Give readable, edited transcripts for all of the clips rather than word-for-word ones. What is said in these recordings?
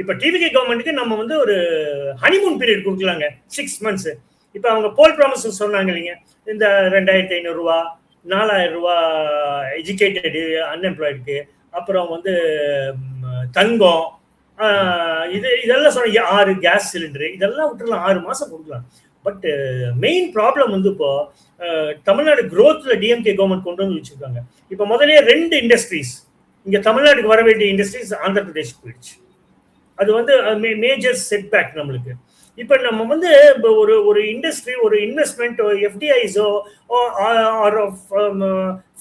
இப்ப டிவிகே கவர்மெண்ட்டுக்கு நம்ம வந்து ஒரு ஹனிமூன் பீரியட் கொடுக்கலாங்க, 6 months. இப்ப அவங்க போல் ப்ராமிசஸ் சொன்னாங்க இல்லைங்க, இந்த 2500 ரூபா 4000 ரூபா எஜுகேட்டடு அன்எம்ப்ளாய்டுக்கு, அப்புறம் வந்து தங்கம், இதெல்லாம் சொன்ன 6 கேஸ் சிலிண்டரு, இதெல்லாம் விட்டுலாம் 6 மாசம் கொடுக்கலாம். பட் மெயின் ப்ராப்ளம் வந்து இப்போ தமிழ்நாடு growthல டிஎம்கே கவர்மெண்ட் கொண்டு வந்து வச்சிருக்காங்க. இப்ப முதலே 2 இண்டஸ்ட்ரீஸ் இங்க தமிழ்நாட்டுக்கு வர வேண்டிய இண்டஸ்ட்ரீஸ் ஆந்திர பிரதேஷ் போயிடுச்சு. அது வந்து மேஜர் செட்பேக் நம்மளுக்கு. இப்ப நம்ம வந்து ஒரு இண்டஸ்ட்ரி, ஒரு இன்வெஸ்ட்மெண்ட், எஃப்டிஐஸோ ஆர்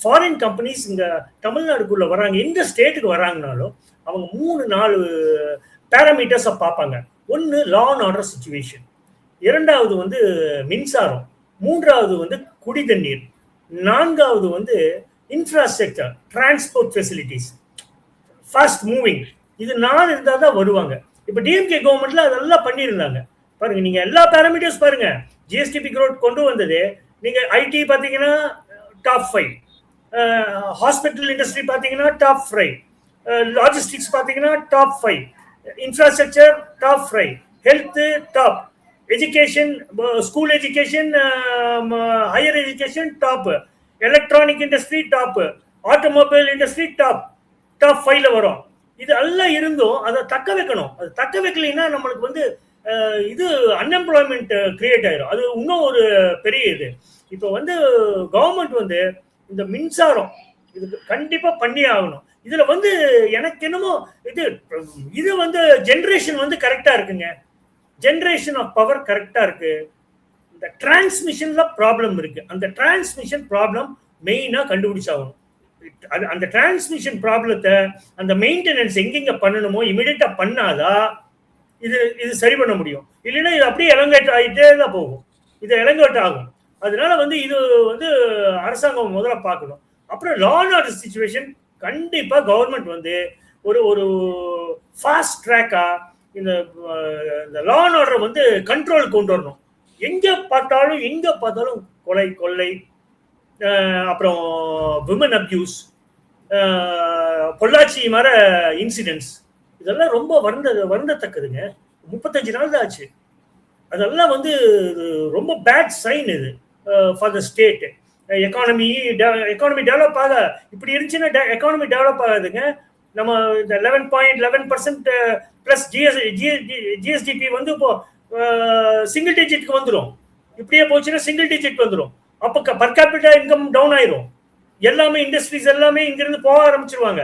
ஃபாரின் கம்பெனிஸ் இங்க தமிழ்நாடுக்குள்ள வராங்க, எந்த ஸ்டேட்டுக்கு வராங்கனாலும் அவங்க 3-4 பேராமீட்டர்ஸை பார்ப்பாங்க. ஒன்று லா அண்ட் ஆர்டர் சிச்சுவேஷன், இரண்டாவது வந்து மின்சாரம், மூன்றாவது வந்து குடி தண்ணீர், நான்காவது வந்து infrastructure, transport facilities, fast moving. இது 4 இருந்தால் தான் வருவாங்க. இப்போ டிஎம்கே கவர்மெண்ட்ல அதெல்லாம் பண்ணியிருந்தாங்க பாருங்க. நீங்க எல்லா பேராமீட்டர்ஸ் பாருங்க. ஜிஎஸ்டிபி growth கொண்டு வந்தது. நீங்க ஐடி பார்த்தீங்கன்னா டாப் 5, ஹாஸ்பிட்டல் இண்டஸ்ட்ரி பார்த்தீங்கன்னா டாப் 5, லாஜிஸ்டிக்ஸ் பார்த்தீங்கன்னா top 5, infrastructure top 5, health top, education, school education, higher education top, electronic industry top, automobile industry top 5ல வரும். இது எல்லாம் இருந்தும் அதை தக்க வைக்கணும். அது தக்க வைக்கலைன்னா நம்மளுக்கு வந்து இது அன்எம்ப்ளாய்மெண்ட் கிரியேட் ஆயிரும். அது இன்னும் ஒரு பெரிய இது. இப்போ வந்து கவர்மெண்ட் வந்து இந்த மின்சாரம் இது கண்டிப்பா பண்ணி ஆகணும். இதுல வந்து எனக்கு என்னமோ இது வந்து ஜென்ரேஷன் வந்து கரெக்டா இருக்குங்க. ஜென்ரேஷன் ஆஃப் பவர் கரெக்டா இருக்கு. இந்த டிரான்ஸ்மிஷன்ல ப்ராப்ளம் இருக்கு. அந்த டிரான்ஸ்மிஷன் ப்ராப்ளம் மெயினா கண்டுபிடிச்சாகணும். அந்த டிரான்ஸ்மிஷன் ப்ராப்ளத்தை, அந்த மெயின்டெனன்ஸ் எங்கெங்க பண்ணணுமோ இமிடியேட்டா பண்ணாதான் இது சரி பண்ண முடியும். இல்லைன்னா இது அப்படியே எலங்கேட் ஆகிட்டே தான் போகும். இது எலங்கேட் ஆகும். அதனால வந்து இது வந்து அரசாங்கம் முதல்ல பார்க்கணும். அப்புறம் லா அண்ட் ஆர்டர் சிச்சுவேஷன் கண்டிப்பா கவர்மெண்ட் வந்து ஒரு ஃபாஸ்ட் ட்ராக்கா இந்த லா அண்ட் ஆர்டர் வந்து கண்ட்ரோல் கொண்டு வரணும். எங்க பார்த்தாலும் கொலை, கொள்ளை, அப்புறம் விமன் அப்யூஸ், பொள்ளாச்சி மாதிரி இன்சிடென்ட்ஸ், இதெல்லாம் ரொம்ப வருந்தத்தக்கதுங்க. 35 நாள் தான் ஆச்சு. அதெல்லாம் வந்து ரொம்ப பேட் சைன் இது for the state. Economy develop ஆக இப்படி இருந்துச்சுன்னா எக்கானமி டெவலப் ஆகாதுங்க. நம்ம இந்த 11.11% பிளஸ் ஜிஎஸ்டிபி வந்து இப்போ சிங்கிள் டிஜிட்க்கு வந்துடும். இப்படியே போச்சுன்னா சிங்கிள் டிஜிட் வந்துடும். அப்போ பர் கேபிட்டா இன்கம் டவுன் ஆயிரும். எல்லாமே இண்டஸ்ட்ரீஸ் எல்லாமே இங்கிருந்து போக ஆரம்பிச்சிருவாங்க.